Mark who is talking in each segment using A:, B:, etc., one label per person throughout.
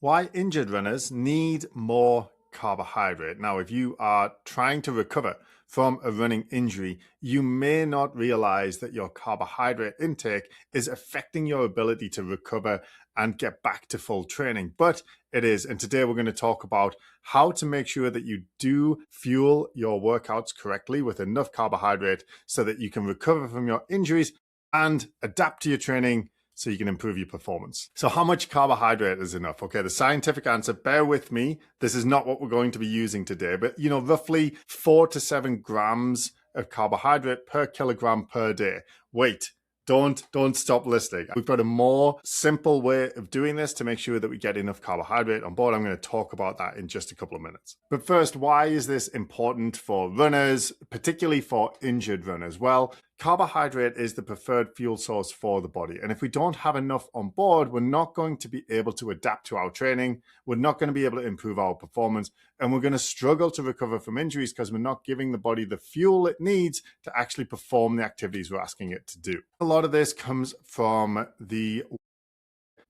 A: Why injured runners need more carbohydrate. Now, if you are trying to recover from a running injury, you may not realize that your carbohydrate intake is affecting your ability to recover and get back to full training, but it is. And today we're going to talk about how to make sure that you do fuel your workouts correctly with enough carbohydrate so that you can recover from your injuries and adapt to your training so you can improve your performance. So how much carbohydrate is enough? Okay, the scientific answer, bear with me, this is not what we're going to be using today, but roughly 4 to 7 grams of carbohydrate per kilogram per day. Wait, don't stop listening. We've got a more simple way of doing this to make sure that we get enough carbohydrate on board. I'm going to talk about that in just a couple of minutes. But first, why is this important for runners, particularly for injured runners? Well, carbohydrate is the preferred fuel source for the body. And if we don't have enough on board, we're not going to be able to adapt to our training. We're not going to be able to improve our performance. And we're going to struggle to recover from injuries because we're not giving the body the fuel it needs to actually perform the activities we're asking it to do. A lot of this comes from the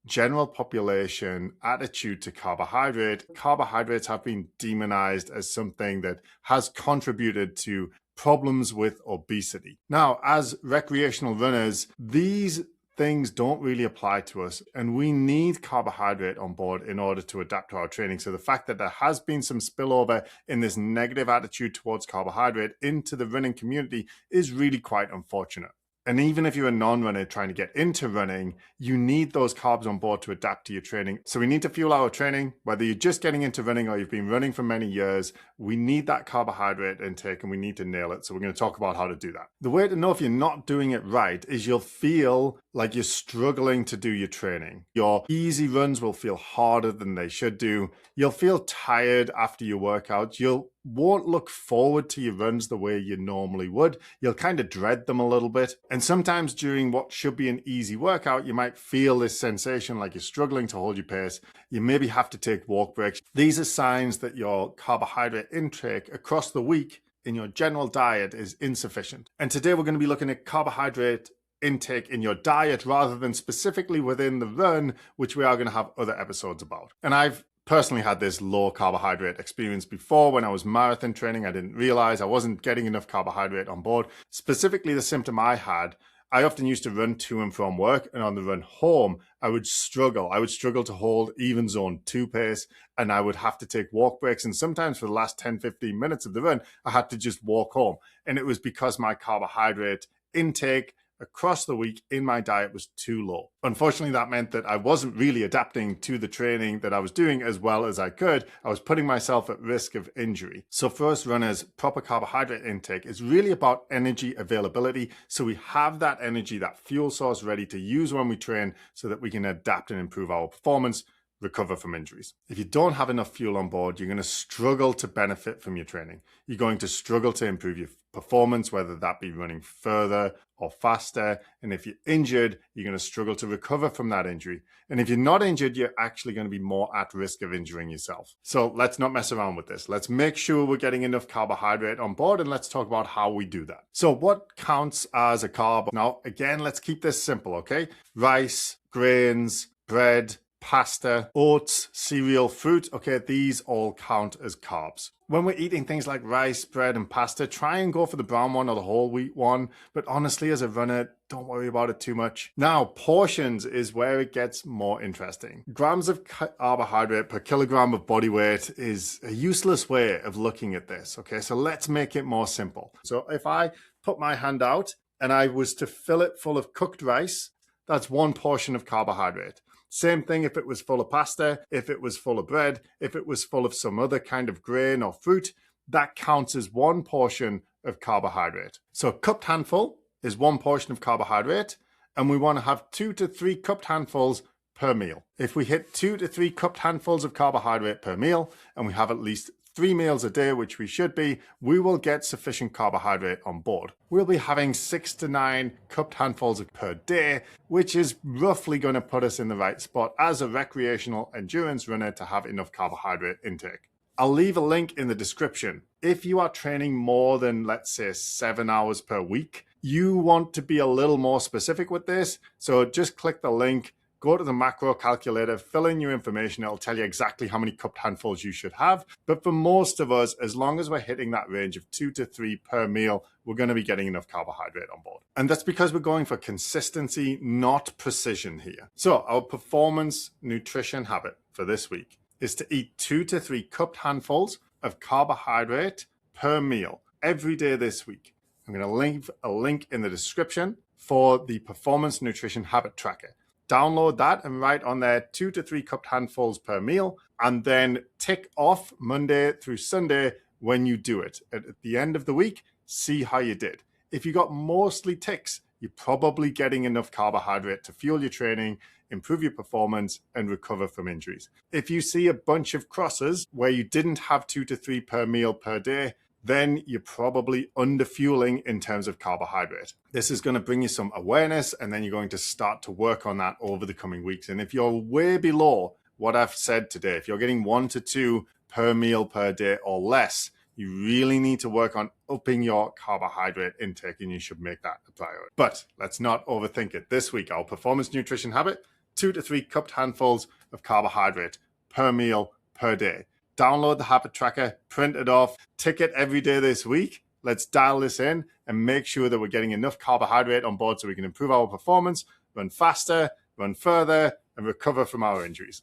A: general population attitude to carbohydrate. Carbohydrates have been demonized as something that has contributed to problems with obesity. Now, as recreational runners, these things don't really apply to us, and we need carbohydrate on board in order to adapt to our training. So the fact that there has been some spillover in this negative attitude towards carbohydrate into the running community is really quite unfortunate. And even if you're a non-runner trying to get into running, you need those carbs on board to adapt to your training. So we need to fuel our training, whether you're just getting into running or you've been running for many years, we need that carbohydrate intake and we need to nail it. So we're going to talk about how to do that. The way to know if you're not doing it right is you'll feel like you're struggling to do your training. Your easy runs will feel harder than they should do. You'll feel tired after your workouts. You won't look forward to your runs the way you normally would. You'll kind of dread them a little bit. And sometimes during what should be an easy workout, you might feel this sensation like you're struggling to hold your pace. You maybe have to take walk breaks. These are signs that your carbohydrate intake across the week in your general diet is insufficient. And today we're going to be looking at carbohydrate intake in your diet rather than specifically within the run, which we are going to have other episodes about. And I've personally had this low carbohydrate experience before. When I was marathon training, I didn't realize I wasn't getting enough carbohydrate on board. Specifically, the symptom I had, I often used to run to and from work, and on the run home, I would struggle. I would struggle to hold even zone 2 pace, and I would have to take walk breaks. And sometimes for the last 10, 15 minutes of the run, I had to just walk home. And it was because my carbohydrate intake across the week in my diet was too low. Unfortunately, that meant that I wasn't really adapting to the training that I was doing as well as I could. I was putting myself at risk of injury. So for us runners, proper carbohydrate intake is really about energy availability. So we have that energy, that fuel source ready to use when we train so that we can adapt and improve our performance, recover from injuries. If you don't have enough fuel on board, you're going to struggle to benefit from your training. You're going to struggle to improve your performance, whether that be running further or faster. And if you're injured, you're going to struggle to recover from that injury. And if you're not injured, you're actually going to be more at risk of injuring yourself. So let's not mess around with this. Let's make sure we're getting enough carbohydrate on board, and let's talk about how we do that. So what counts as a carb? Now, again, let's keep this simple, okay? Rice, grains, bread, pasta, oats, cereal, fruit, okay, these all count as carbs. When we're eating things like rice, bread, and pasta, try and go for the brown one or the whole wheat one, but honestly, as a runner, don't worry about it too much. Now, portions is where it gets more interesting. Grams of carbohydrate per kilogram of body weight is a useless way of looking at this, okay? So let's make it more simple. So if I put my hand out and I was to fill it full of cooked rice, that's 1 portion of carbohydrate. Same thing if it was full of pasta, if it was full of bread, if it was full of some other kind of grain or fruit, that counts as 1 portion of carbohydrate. So a cupped handful is 1 portion of carbohydrate, and we want to have 2 to 3 cupped handfuls per meal. If we hit 2 to 3 cupped handfuls of carbohydrate per meal, and we have at least 3 meals a day, which we should be, we will get sufficient carbohydrate on board. We'll be having 6 to 9 cupped handfuls per day, which is roughly going to put us in the right spot as a recreational endurance runner to have enough carbohydrate intake. I'll leave a link in the description. If you are training more than, let's say, 7 hours per week, you want to be a little more specific with this. So just click the link, go to the macro calculator, fill in your information. It'll tell you exactly how many cupped handfuls you should have. But for most of us, as long as we're hitting that range of 2 to 3 per meal, we're going to be getting enough carbohydrate on board. And that's because we're going for consistency, not precision here. So our performance nutrition habit for this week is to eat 2 to 3 cupped handfuls of carbohydrate per meal every day this week. I'm going to leave a link in the description for the performance nutrition habit tracker. Download that and write on there 2 to 3 cupped handfuls per meal, and then tick off Monday through Sunday when you do it. At the end of the week, see how you did. If you got mostly ticks, you're probably getting enough carbohydrate to fuel your training, improve your performance, and recover from injuries. If you see a bunch of crosses where you didn't have 2 to 3 per meal per day, then you're probably underfueling in terms of carbohydrate. This is going to bring you some awareness, and then you're going to start to work on that over the coming weeks. And if you're way below what I've said today, if you're getting 1 to 2 per meal per day or less, you really need to work on upping your carbohydrate intake, and you should make that a priority. But let's not overthink it. This week, our performance nutrition habit, 2 to 3 cupped handfuls of carbohydrate per meal per day. Download the habit tracker, print it off, tick it every day this week. Let's dial this in and make sure that we're getting enough carbohydrate on board so we can improve our performance, run faster, run further, and recover from our injuries.